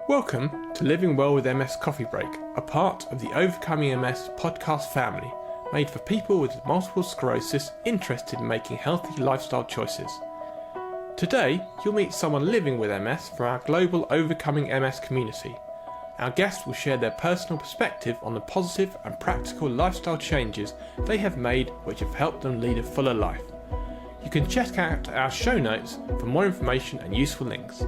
Welcome to Living Well with MS Coffee Break, a part of the Overcoming MS podcast family, made for people with multiple sclerosis interested in making healthy lifestyle choices. Today, you'll meet someone living with MS from our global Overcoming MS community. Our guests will share their personal perspective on the positive and practical lifestyle changes they have made which have helped them lead a fuller life. You can check out our show notes for more information and useful links.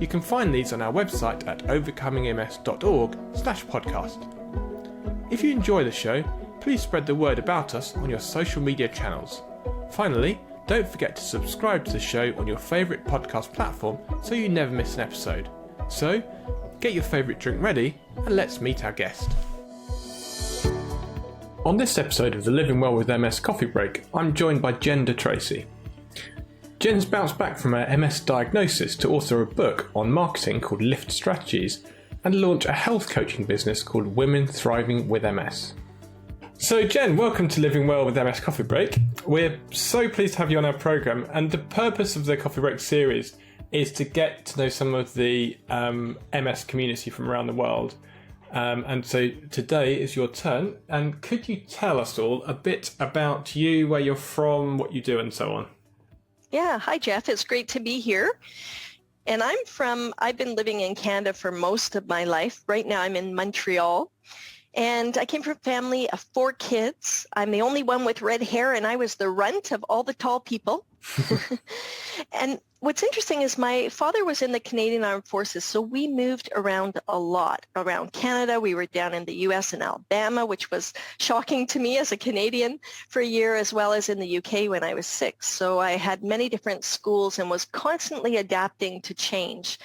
You can find these on our website at overcomingms.org/podcast. If you enjoy the show, please spread the word about us on your social media channels. Finally, don't forget to subscribe to the show on your favourite podcast platform so you never miss an episode. So, get your favourite drink ready and let's meet our guest. On this episode of the Living Well with MS Coffee Break, I'm joined by Jen DeTracey. Jen's bounced back from her MS diagnosis to author a book on marketing called Lift Strategies and launch a health coaching business called Women Thriving with MS. So Jen, welcome to Living Well with MS Coffee Break. We're so pleased to have you on our programme, and the purpose of the Coffee Break series is to get to know some of the MS community from around the world. And so today is your turn, and could you tell us all a bit about you, where you're from, what you do and so on? Yeah, hi Jeff, it's great to be here. And I've been living in Canada for most of my life. Right now I'm in Montreal. And I came from a family of 4 kids. I'm the only one with red hair, and I was the runt of all the tall people. And what's interesting is my father was in the Canadian Armed Forces, so we moved around a lot. Around Canada, we were down in the US and Alabama, which was shocking to me as a Canadian for a year, as well as in the UK when I was 6. So I had many different schools and was constantly adapting to change.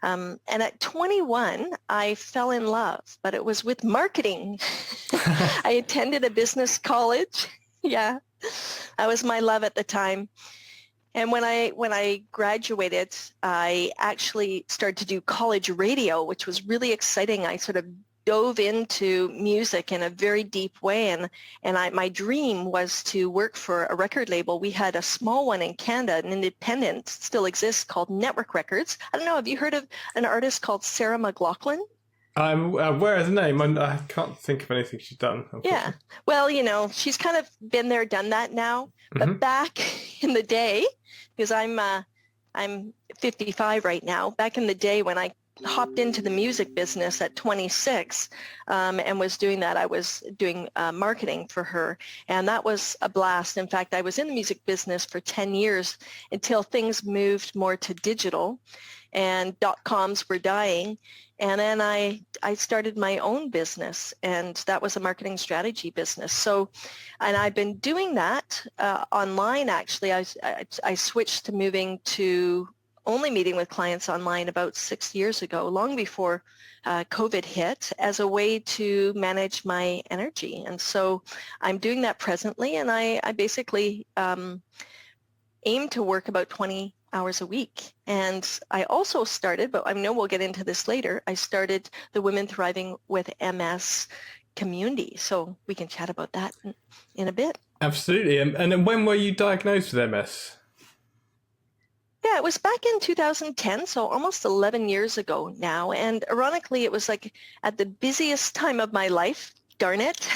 And at 21, I fell in love, but it was with marketing. I attended a business college. Yeah, that was my love at the time. And when I graduated, I actually started to do college radio, which was really exciting. I sort of dove into music in a very deep way, and my dream was to work for a record label. We had a small one in Canada, an independent, still exists, called Network Records. I don't know, have you heard of an artist called Sarah McLachlan? I'm aware of the name. I can't think of anything she's done. Yeah, well, she's kind of been there, done that now. But back in the day, because I'm 55 right now, back in the day when I hopped into the music business at 26 and was doing that. I was doing marketing for her, and that was a blast. In fact, I was in the music business for 10 years until things moved more to digital and .coms were dying. And then I started my own business, and that was a marketing strategy business. So, and I've been doing that online, actually. I switched to moving to only meeting with clients online about 6 years ago, long before COVID hit, as a way to manage my energy. And so I'm doing that presently, and I basically aim to work about 20 hours a week. And I also started, but I know we'll get into this later, I started the Women Thriving with MS community. So we can chat about that in a bit. Absolutely. And then when were you diagnosed with MS? Yeah, it was back in 2010, so almost 11 years ago now. And ironically, it was like at the busiest time of my life, darn it.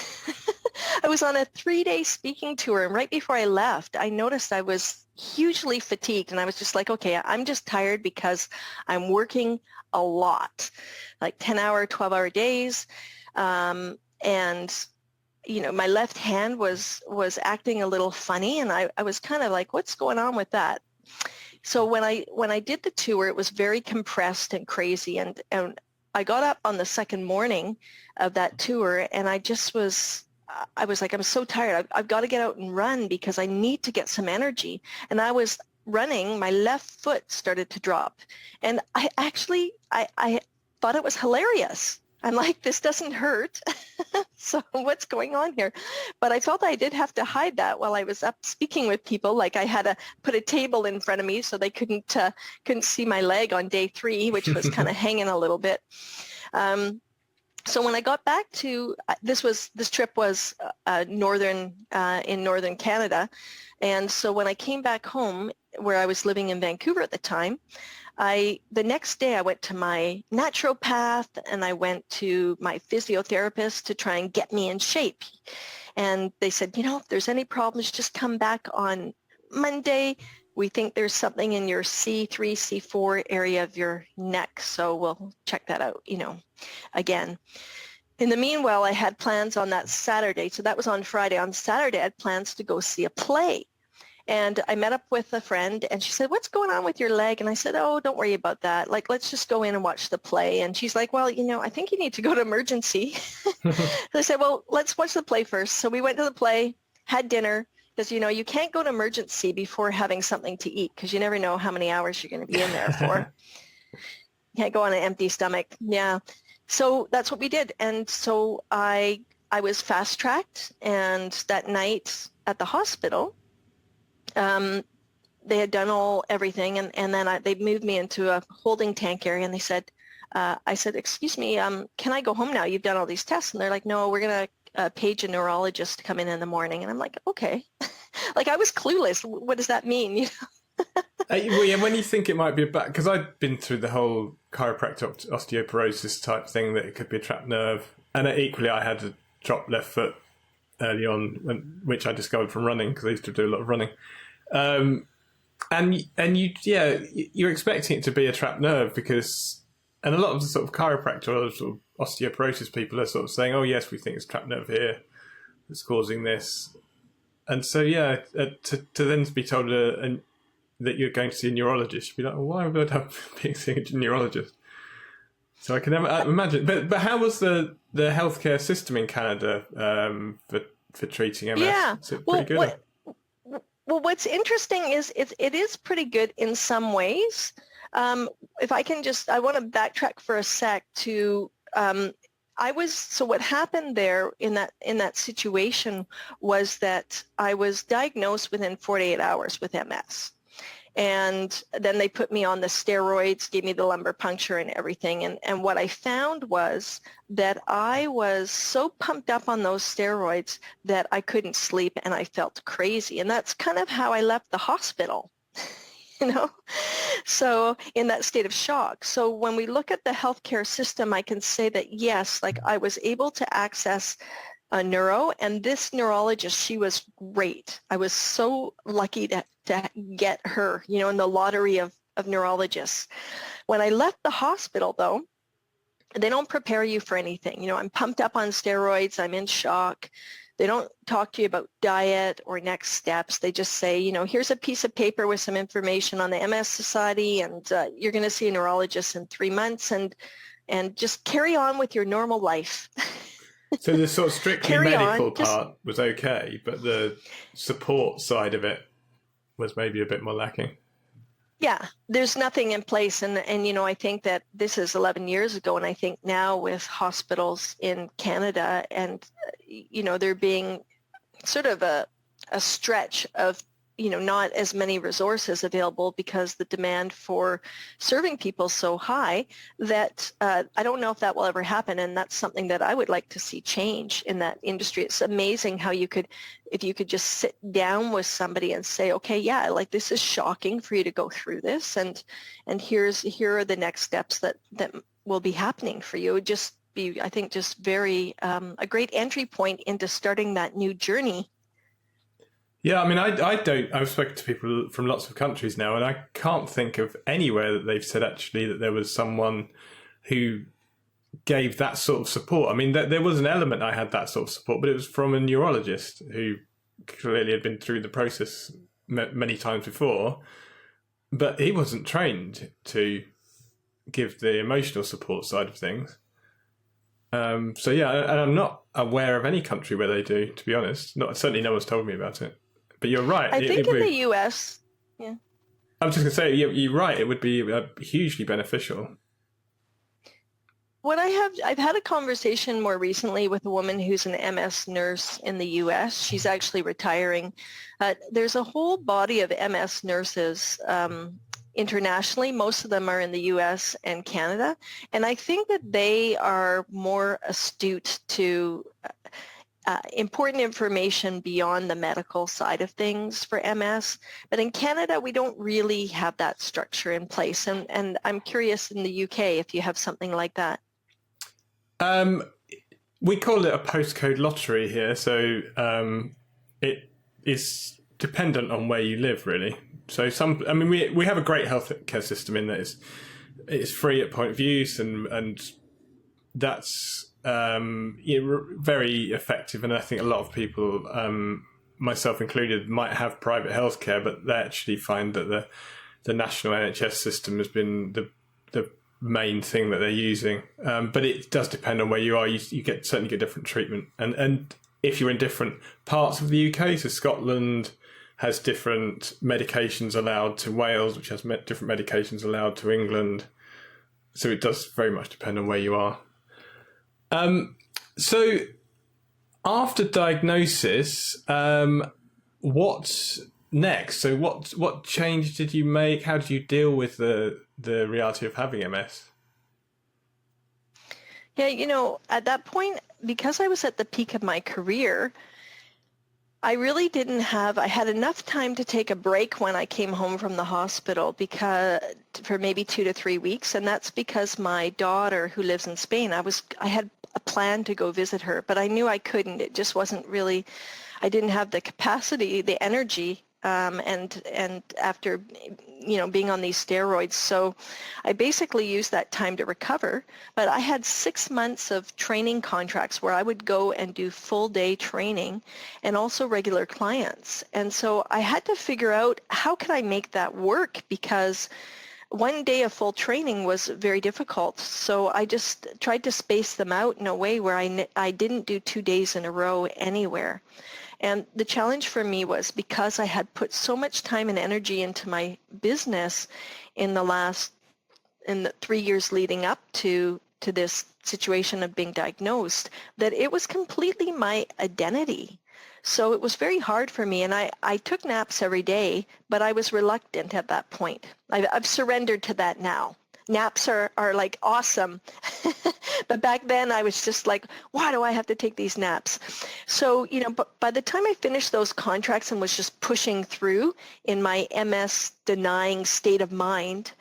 I was on a 3-day speaking tour, and right before I left, I noticed I was hugely fatigued, and I was just like, okay, I'm just tired because I'm working a lot, like 10-hour, 12-hour days. And my left hand was acting a little funny, and I was kind of like, what's going on with that? So when I did the tour, it was very compressed and crazy, and I got up on the second morning of that tour, and I was like, I'm so tired. I've got to get out and run because I need to get some energy. And I was running, my left foot started to drop, and I thought it was hilarious. I'm like, this doesn't hurt. So what's going on here? But I felt I did have to hide that while I was up speaking with people. Like I had to put a table in front of me so they couldn't see my leg on day 3, which was kind of hanging a little bit. So when I got back to this trip was in northern Canada, and so when I came back home, where I was living in Vancouver at the time, the next day I went to my naturopath and I went to my physiotherapist to try and get me in shape. And they said, if there's any problems, just come back on Monday. We think there's something in your C3, C4 area of your neck. So we'll check that out, again. In the meanwhile, I had plans on that Saturday. So that was on Friday. On Saturday, I had plans to go see a play. And I met up with a friend and she said, what's going on with your leg? And I said, oh, don't worry about that. Let's just go in and watch the play. And she's like, well, I think you need to go to emergency. So I said, well, let's watch the play first. So we went to the play, had dinner, because, you can't go to emergency before having something to eat because you never know how many hours you're going to be in there for. You can't go on an empty stomach. Yeah. So that's what we did. And so I was fast-tracked. And that night at the hospital, they had done everything, and then they moved me into a holding tank area, and they said, I said, excuse me, can I go home now? You've done all these tests. And they're like, no, we're going to page a neurologist to come in the morning. And I'm like, okay. I was clueless. What does that mean? Well, yeah, when you think it might be because I've been through the whole chiropractic osteoporosis type thing, that it could be a trapped nerve. And equally, I had a dropped left foot early on, which I discovered from running because I used to do a lot of running. You're expecting it to be a trapped nerve and a lot of the sort of chiropractor or sort of osteoporosis people are sort of saying, oh yes, we think it's trapped nerve here that's causing this. And so, to then be told that you're going to see a neurologist, you'd be like, well, why would I be seeing a neurologist? So I can never imagine. But how was the healthcare system in Canada for treating MS? Yeah. Is it pretty good? Well, what's interesting is it is pretty good in some ways. If I can I want to backtrack for a sec to, so what happened there in that situation was that I was diagnosed within 48 hours with MS. And then they put me on the steroids, gave me the lumbar puncture and everything. And what I found was that I was so pumped up on those steroids that I couldn't sleep and I felt crazy. And that's kind of how I left the hospital, so in that state of shock. So when we look at the healthcare system, I can say that, yes, I was able to access a neuro, and this neurologist, she was great. I was so lucky to get her, in the lottery of neurologists. When I left the hospital, though, they don't prepare you for anything. I'm pumped up on steroids. I'm in shock. They don't talk to you about diet or next steps. They just say, here's a piece of paper with some information on the MS Society, and you're going to see a neurologist in 3 months, and just carry on with your normal life. So the sort of strictly medical part was okay, but the support side of it was maybe a bit more lacking. Yeah, there's nothing in place. And I think that this is 11 years ago. And I think now with hospitals in Canada and, there being sort of a stretch of, not as many resources available because the demand for serving people is so high that I don't know if that will ever happen. And that's something that I would like to see change in that industry. It's amazing how if you could just sit down with somebody and say, okay, yeah, this is shocking for you to go through this. And here are the next steps that will be happening for you. It would just be, I think, just very a great entry point into starting that new journey. Yeah, I mean, I've spoken to people from lots of countries now, and I can't think of anywhere that they've said actually that there was someone who gave that sort of support. I mean, there was an element I had that sort of support, but it was from a neurologist who clearly had been through the process many times before, but he wasn't trained to give the emotional support side of things. So yeah, and I'm not aware of any country where they do, to be honest. Certainly no one's told me about it. But you're right. I think in the US, yeah. I was just going to say, you're right. It would be hugely beneficial. I've had a conversation more recently with a woman who's an MS nurse in the US. She's actually retiring. There's a whole body of MS nurses internationally. Most of them are in the US and Canada. And I think that they are more astute to important information beyond the medical side of things for MS. But in Canada, we don't really have that structure in place. And I'm curious in the UK if you have something like that. We call it a postcode lottery here, so it is dependent on where you live, really. So we have a great healthcare system in that it's free at point of use, and that's very effective. And I think a lot of people, myself included, might have private healthcare, but they actually find that the national NHS system has been the main thing that they're using. But it does depend on where you are. You certainly get different treatment, and if you're in different parts of the UK, so Scotland has different medications allowed to Wales, which has different medications allowed to England. So it does very much depend on where you are. So after diagnosis, what's next? So what change did you make? How did you deal with the reality of having MS? Yeah, at that point, because I was at the peak of my career, I really I had enough time to take a break when I came home from the hospital for maybe 2 to 3 weeks. And that's because my daughter, who lives in Spain, I had a plan to go visit her, but I knew I couldn't. It just wasn't really, I didn't have the capacity, the energy, and after, being on these steroids. So I basically used that time to recover, but I had 6 months of training contracts where I would go and do full day training and also regular clients. And so I had to figure out how could I make that work, because one day of full training was very difficult. So I just tried to space them out in a way where I didn't do 2 days in a row anywhere. And the challenge for me was, because I had put so much time and energy into my business in the 3 years leading up to this situation of being diagnosed, that it was completely my identity. So it was very hard for me, and I took naps every day, but I was reluctant at that point. I've surrendered to that now. Naps are like awesome. But back then I was just like, why do I have to take these naps? So, but by the time I finished those contracts and was just pushing through in my MS denying state of mind,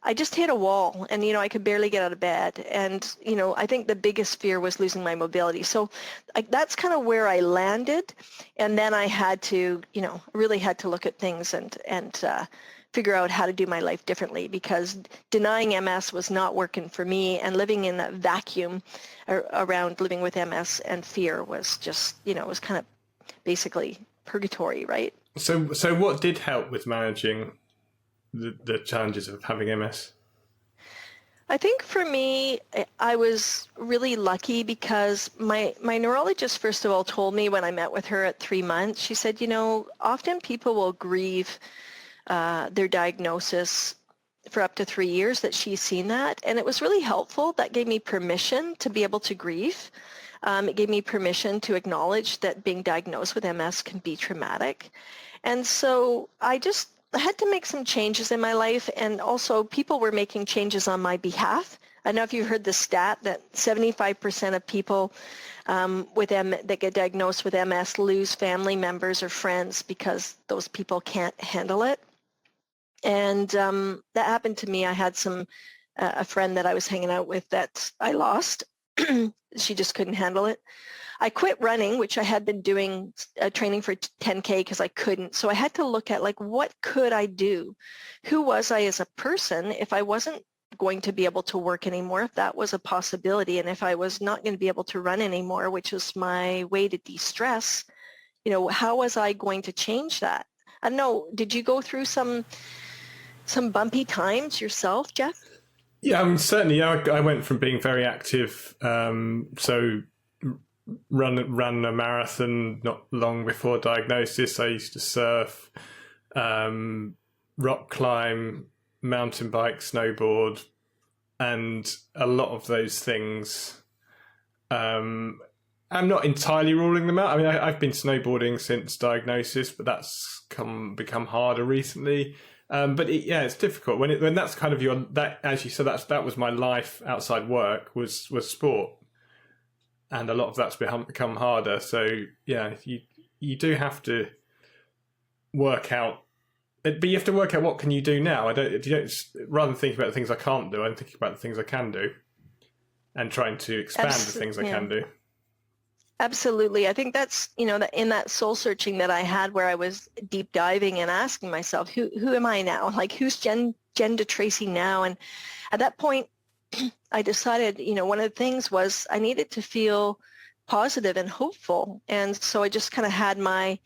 I just hit a wall, and, I could barely get out of bed. And, I think the biggest fear was losing my mobility. So that's kind of where I landed. And then I had to, really had to look at things and figure out how to do my life differently, because denying MS was not working for me, and living in that vacuum around living with MS and fear was just, it was kind of basically purgatory, right? So what did help with managing the challenges of having MS? I think for me, I was really lucky because my neurologist, first of all, told me when I met with her at 3 months, she said, often people will grieve their diagnosis for up to 3 years, that she's seen that. And it was really helpful. That gave me permission to be able to grieve. It gave me permission to acknowledge that being diagnosed with MS can be traumatic. And so I had to make some changes in my life, and also people were making changes on my behalf. I don't know if you heard the stat that 75% of people that get diagnosed with MS lose family members or friends because those people can't handle it. And that happened to me. I had a friend that I was hanging out with that I lost. She just couldn't handle it. I quit running, which I had been doing training for 10K because I couldn't. So I had to look at, what could I do? Who was I as a person if I wasn't going to be able to work anymore, if that was a possibility, and if I was not going to be able to run anymore, which was my way to de-stress, how was I going to change that? I don't know. Did you go through some bumpy times yourself, Jeff? Yeah, certainly. I went from being very active, so ran a marathon not long before diagnosis. I used to surf, rock climb, mountain bike, snowboard, and a lot of those things. I'm not entirely ruling them out. I mean, I've been snowboarding since diagnosis, but that's become harder recently. But it's difficult when that's kind of as you said, that was my life outside work was sport. and a lot of that's become harder. So yeah, you do have to work out, but you have to work out what can you do now. Rather than thinking about the things I can't do, I'm thinking about the things I can do, and trying to expand the things I can do. Absolutely. I think that's, that in that soul searching that I had, where I was deep diving and asking myself, who am I now? Like, who's Jen DeTracey now? And at that point, I decided, one of the things was I needed to feel positive and hopeful. And so I just kind of had my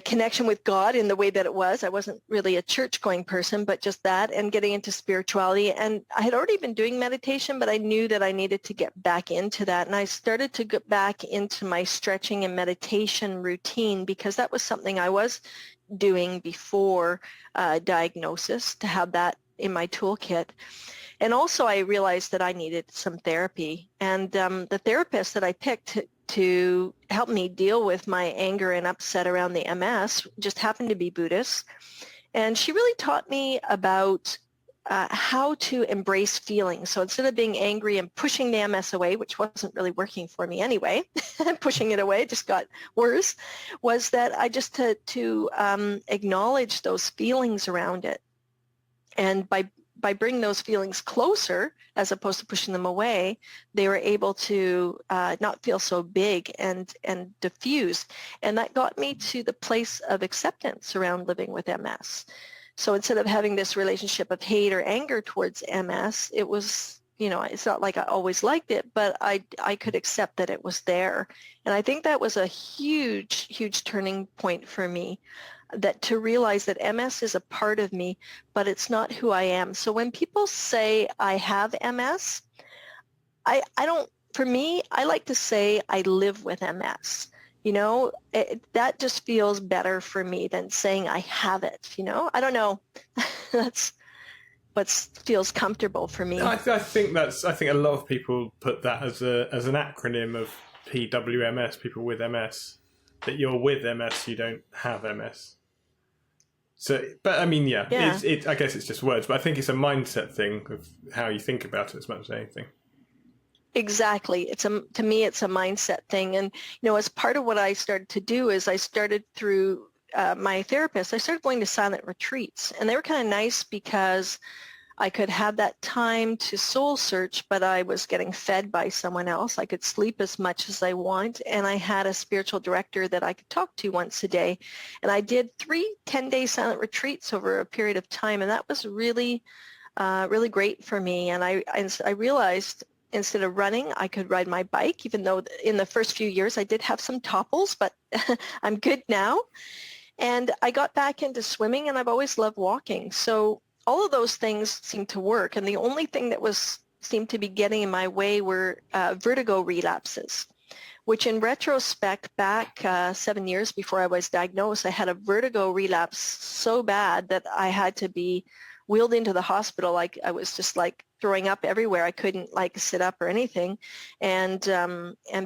connection with God in the way that it was. I wasn't really a church-going person, but just that, and getting into spirituality. And I had already been doing meditation, but I knew that I needed to get back into that. And I started to get back into my stretching and meditation routine, because that was something I was doing before diagnosis, to have that in my toolkit. And also I realized that I needed some therapy. And the therapist that I picked to help me deal with my anger and upset around the MS just happened to be Buddhist. And she really taught me about how to embrace feelings. So instead of being angry and pushing the MS away, which wasn't really working for me anyway, pushing it away just got worse, was that I just to acknowledge those feelings around it. And by bringing those feelings closer, as opposed to pushing them away, they were able to not feel so big and diffuse. And that got me to the place of acceptance around living with MS. So instead of having this relationship of hate or anger towards MS, it was, it's not like I always liked it, but I could accept that it was there. And I think that was a huge, huge turning point for me, that to realize that MS is a part of me, but it's not who I am. So when people say I have MS, I don't, for me, I like to say I live with MS. That just feels better for me than saying I have it, I don't know. That's what feels comfortable for me. I think a lot of people put that as an acronym of PWMS, people with MS, that you're with MS, you don't have MS. So, but I mean, yeah. I guess it's just words, but I think it's a mindset thing of how you think about it as much as anything. Exactly. To me, it's a mindset thing. And, as part of what I started to do is I started through my therapist, I started going to silent retreats, and they were kind of nice because I could have that time to soul search, but I was getting fed by someone else. I could sleep as much as I want, and I had a spiritual director that I could talk to once a day. And I did 3 10-day silent retreats over a period of time, and that was really, really great for me. And I realized instead of running, I could ride my bike, even though in the first few years I did have some topples, but I'm good now. And I got back into swimming, and I've always loved walking. So all of those things seemed to work, and the only thing that seemed to be getting in my way were vertigo relapses, which in retrospect, back 7 years before I was diagnosed, I had a vertigo relapse so bad that I had to be wheeled into the hospital. Like, I was just like throwing up everywhere. I couldn't sit up or anything, and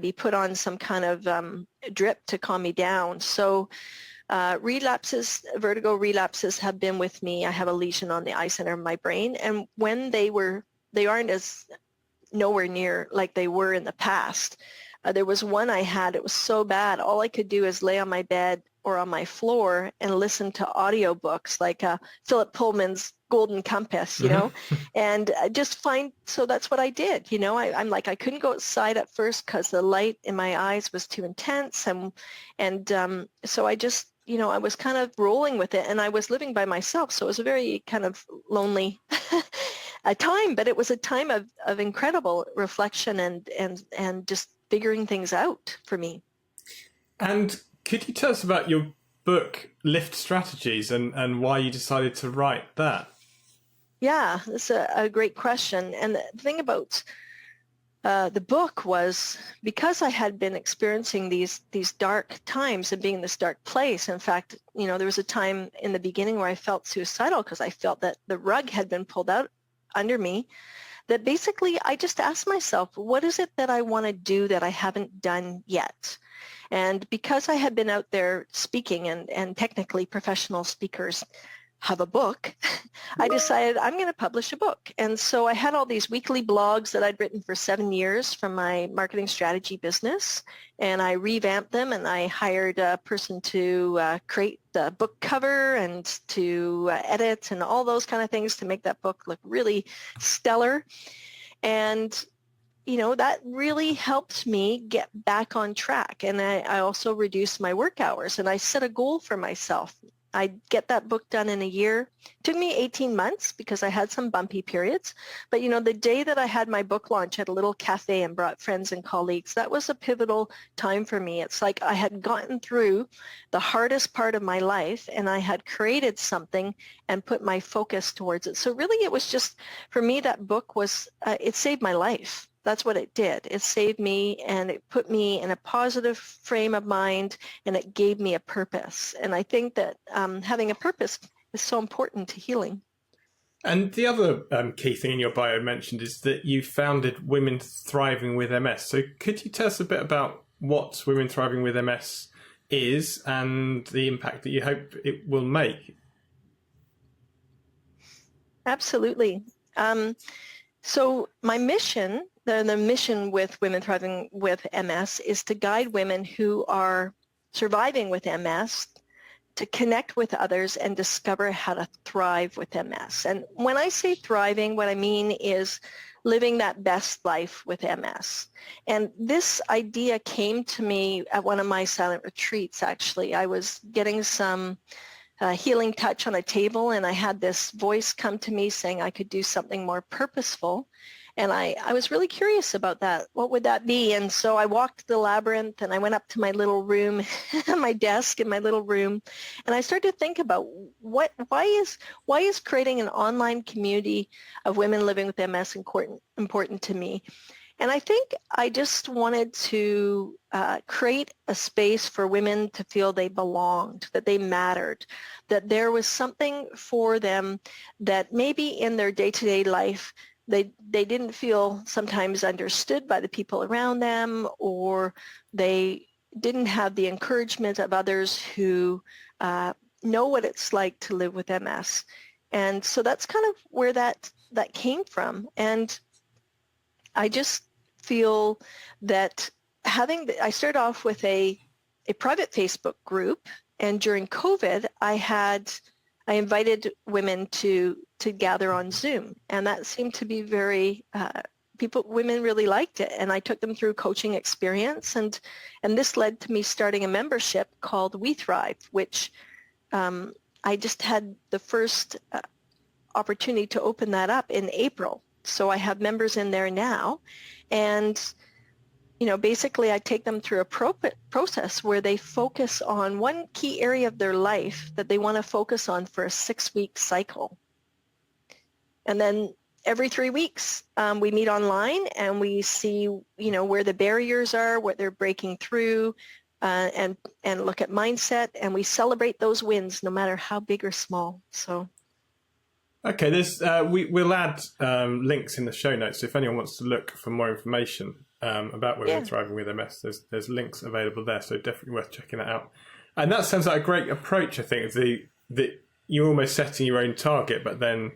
be put on some kind of drip to calm me down. So vertigo relapses have been with me. I have a lesion on the eye center of my brain, and when they aren't as nowhere near like they were in the past. There was one I had, it was so bad, all I could do is lay on my bed or on my floor and listen to audiobooks like Philip Pullman's Golden Compass, and so that's what I did. I'm like, I couldn't go outside at first because the light in my eyes was too intense, and so I just, I was kind of rolling with it, and I was living by myself, so it was a very kind of lonely a time, but it was a time of incredible reflection and just figuring things out for me. And could you tell us about your book, Lift Strategies, and why you decided to write that? Yeah, that's a great question. And the thing about the book was, because I had been experiencing these dark times and being in this dark place. In fact, there was a time in the beginning where I felt suicidal because I felt that the rug had been pulled out under me, that basically I just asked myself, what is it that I want to do that I haven't done yet? And because I had been out there speaking and technically professional speakers have a book, I decided I'm going to publish a book. And so I had all these weekly blogs that I'd written for 7 years from my marketing strategy business, and I revamped them, and I hired a person to create the book cover and to edit and all those kind of things to make that book look really stellar. And that really helped me get back on track. And I also reduced my work hours, and I set a goal for myself. I'd get that book done in a year. It took me 18 months because I had some bumpy periods. But, the day that I had my book launch at a little cafe and brought friends and colleagues, that was a pivotal time for me. It's like I had gotten through the hardest part of my life, and I had created something and put my focus towards it. So really it was just, for me, that book was, it saved my life. That's what it did. It saved me, and it put me in a positive frame of mind, and it gave me a purpose. And I think that having a purpose is so important to healing. And the other key thing in your bio mentioned is that you founded Women Thriving with MS. So could you tell us a bit about what Women Thriving with MS is and the impact that you hope it will make? Absolutely. So my mission, the mission with Women Thriving with MS, is to guide women who are surviving with MS to connect with others and discover how to thrive with MS. And when I say thriving, what I mean is living that best life with MS. And this idea came to me at one of my silent retreats, actually. I was getting some healing touch on a table, and I had this voice come to me saying I could do something more purposeful. And I was really curious about that. What would that be? And so I walked the labyrinth, and I went up to my little room, my desk in my little room, and I started to think about why is creating an online community of women living with MS important to me. And I think I just wanted to create a space for women to feel they belonged, that they mattered, that there was something for them that maybe in their day-to-day life they didn't feel sometimes understood by the people around them, or they didn't have the encouragement of others who know what it's like to live with MS. And so that's kind of where that came from. And I just feel that I started off with a private Facebook group, and during COVID, I invited women to gather on Zoom, and that seemed to be women really liked it, and I took them through coaching experience, and this led to me starting a membership called We Thrive, which I just had the first opportunity to open that up in April. So I have members in there now, and basically I take them through a process where they focus on one key area of their life that they want to focus on for a 6-week cycle. And then every 3 weeks we meet online, and we see where the barriers are, what they're breaking through, and look at mindset, and we celebrate those wins no matter how big or small. So. Okay, we'll add links in the show notes. If anyone wants to look for more information about Women Thriving with MS, there's links available there, so definitely worth checking that out. And that sounds like a great approach, I think, that you're almost setting your own target, but then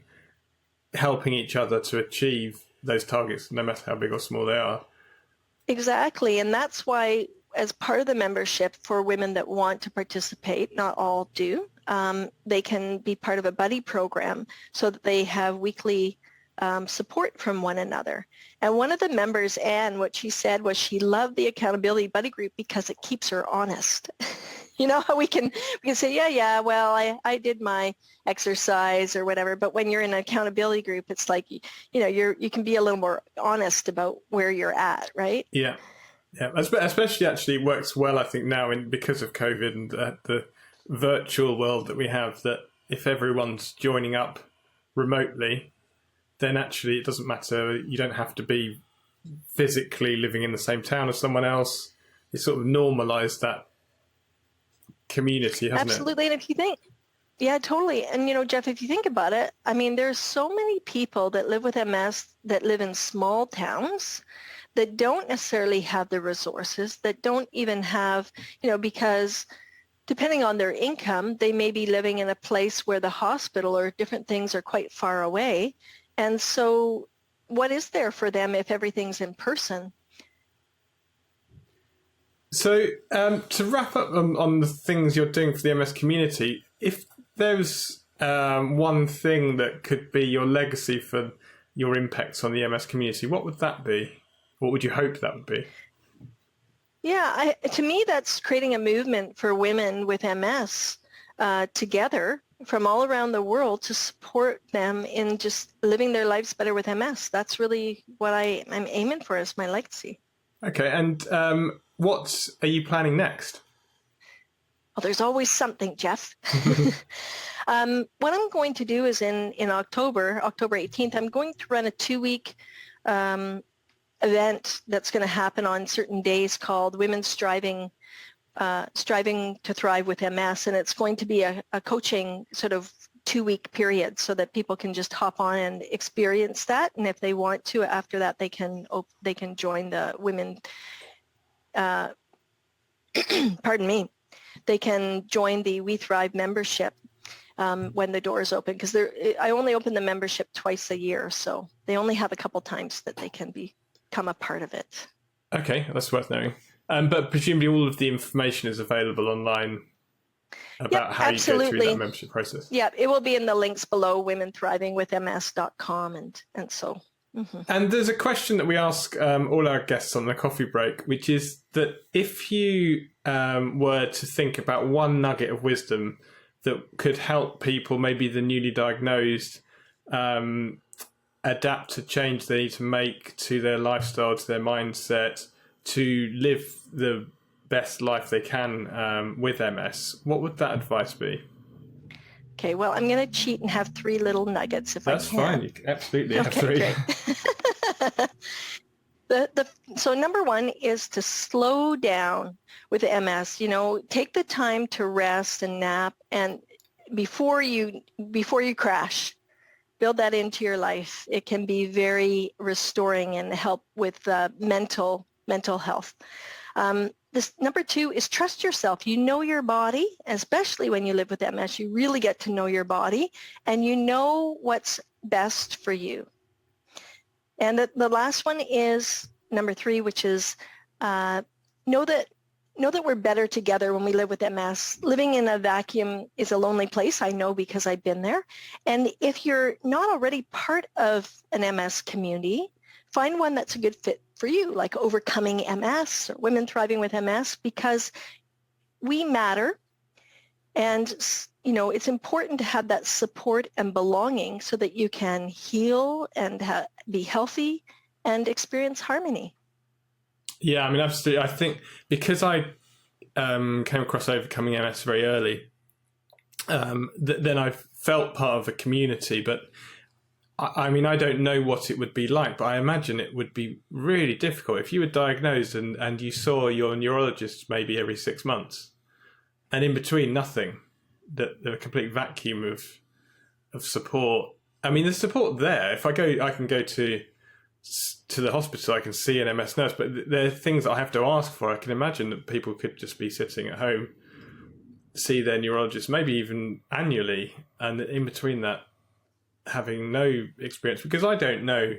helping each other to achieve those targets, no matter how big or small they are. Exactly, and that's why, as part of the membership, for women that want to participate, not all do, they can be part of a buddy program so that they have weekly support from one another. And one of the members, Anne, what she said was she loved the accountability buddy group because it keeps her honest. You know how we can say, well, I did my exercise or whatever, but when you're in an accountability group, it's like, you can be a little more honest about where you're at, right? Yeah. Yeah, especially actually it works well, I think, now because of COVID and the virtual world that we have, that if everyone's joining up remotely, then actually it doesn't matter. You don't have to be physically living in the same town as someone else. It's sort of normalized that community, hasn't it? Absolutely. And if you think, yeah, totally. And, Jeff, if you think about it, I mean, there's so many people that live with MS that live in small towns that don't necessarily have the resources, that don't even have, because depending on their income, they may be living in a place where the hospital or different things are quite far away. And so what is there for them if everything's in person? So to wrap up on the things you're doing for the MS community, if there's one thing that could be your legacy for your impacts on the MS community, what would that be? What would you hope that would be? Yeah, to me, that's creating a movement for women with MS together from all around the world to support them in just living their lives better with MS. That's really what I'm aiming for as my legacy. Okay, and what are you planning next? Well, there's always something, Jeff. What I'm going to do is in October 18th, I'm going to run a 2-week event that's going to happen on certain days called Women Striving to Thrive with MS, and it's going to be a coaching sort of 2-week period so that people can just hop on and experience that, and if they want to, after that, they can join the women. Pardon me. They can join the We Thrive membership when the doors open, because I only open the membership twice a year, so they only have a couple times that they can become a part of it. Okay, that's worth knowing. But presumably all of the information is available online about how absolutely. You go through that membership process. Yeah, it will be in the links below, womenthrivingwithms.com, and so. Mm-hmm. And there's a question that we ask all our guests on the coffee break, which is that if you were to think about one nugget of wisdom that could help people, maybe the newly diagnosed, adapt to change they need to make to their lifestyle, to their mindset, to live the best life they can with MS, what would that advice be? Okay, well, I'm going to cheat and have 3 little nuggets if That's I can. That's fine. You can absolutely have 3. Great. So number 1 is to slow down with MS. Take the time to rest and nap, and before you crash, build that into your life. It can be very restoring and help with mental health. This number 2 is trust yourself. You know your body, especially when you live with MS. You really get to know your body, and you know what's best for you. And the last one is number 3, which is know that we're better together when we live with MS. Living in a vacuum is a lonely place. I know because I've been there. And if you're not already part of an MS community, find one that's a good fit for you, like Overcoming MS or Women Thriving with MS, because we matter. And, it's important to have that support and belonging so that you can heal and be healthy and experience harmony. Yeah, I mean, absolutely. I think because I came across Overcoming MS very early, then I felt part of a community, but I mean, I don't know what it would be like, but I imagine it would be really difficult if you were diagnosed and you saw your neurologist maybe every 6 months, and in between nothing, the complete vacuum of support. I mean, there's support there. If I can go to the hospital, I can see an MS nurse, but there are things that I have to ask for. I can imagine that people could just be sitting at home, see their neurologist, maybe even annually, and in between that, having no experience, because I don't know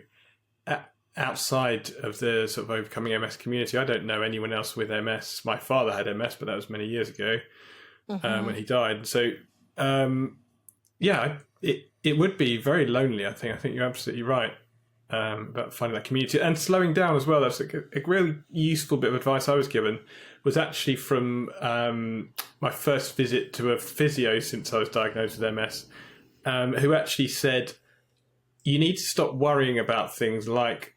outside of the sort of Overcoming MS community, I don't know anyone else with MS. My father had MS, but that was many years ago when he died. So, it would be very lonely, I think. I think you're absolutely right about finding that community and slowing down as well. That's a really useful bit of advice I was given, was actually from my first visit to a physio since I was diagnosed with MS, who actually said, you need to stop worrying about things like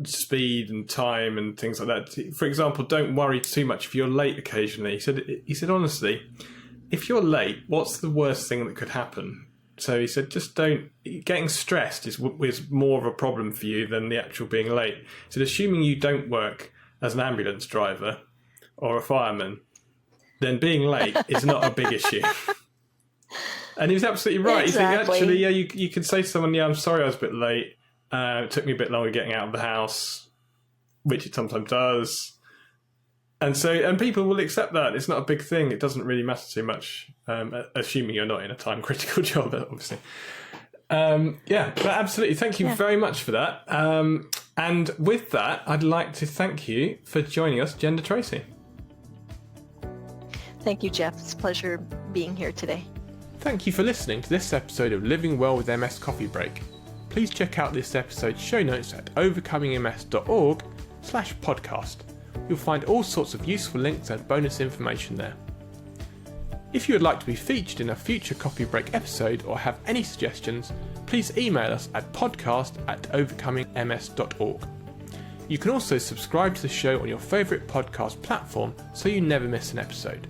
speed and time and things like that. For example, don't worry too much if you're late occasionally. He said, honestly, if you're late, what's the worst thing that could happen? So he said, just don't, getting stressed is more of a problem for you than the actual being late. He said, assuming you don't work as an ambulance driver or a fireman, then being late is not a big issue. And he was absolutely right. Exactly. He said, actually, you can say to someone, I'm sorry I was a bit late. It took me a bit longer getting out of the house, which it sometimes does. And people will accept that. It's not a big thing. It doesn't really matter too much, assuming you're not in a time critical job, obviously. But absolutely. Thank you very much for that. And with that, I'd like to thank you for joining us, Jen DeTracey. Thank you, Jeff. It's a pleasure being here today. Thank you for listening to this episode of Living Well with MS Coffee Break. Please check out this episode's show notes at overcomingms.org/podcast. You'll find all sorts of useful links and bonus information there. If you would like to be featured in a future Coffee Break episode or have any suggestions, please email us at podcast@overcomingms.org. You can also subscribe to the show on your favourite podcast platform so you never miss an episode.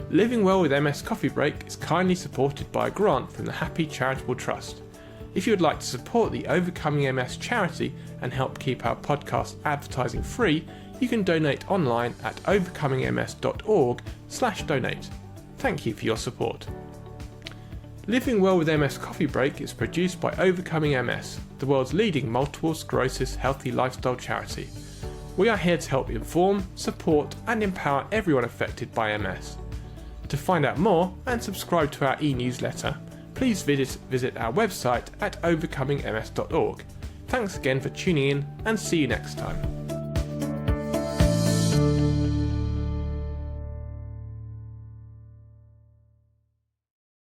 Living Well with MS Coffee Break is kindly supported by a grant from the Happy Charitable Trust. If you would like to support the Overcoming MS charity and help keep our podcast advertising free, you can donate online at overcomingms.org/donate. Thank you for your support. Living Well with MS Coffee Break is produced by Overcoming MS, the world's leading multiple sclerosis healthy lifestyle charity. We are here to help inform, support and empower everyone affected by MS. To find out more and subscribe to our e-newsletter, please visit our website at overcomingms.org. Thanks again for tuning in and see you next time.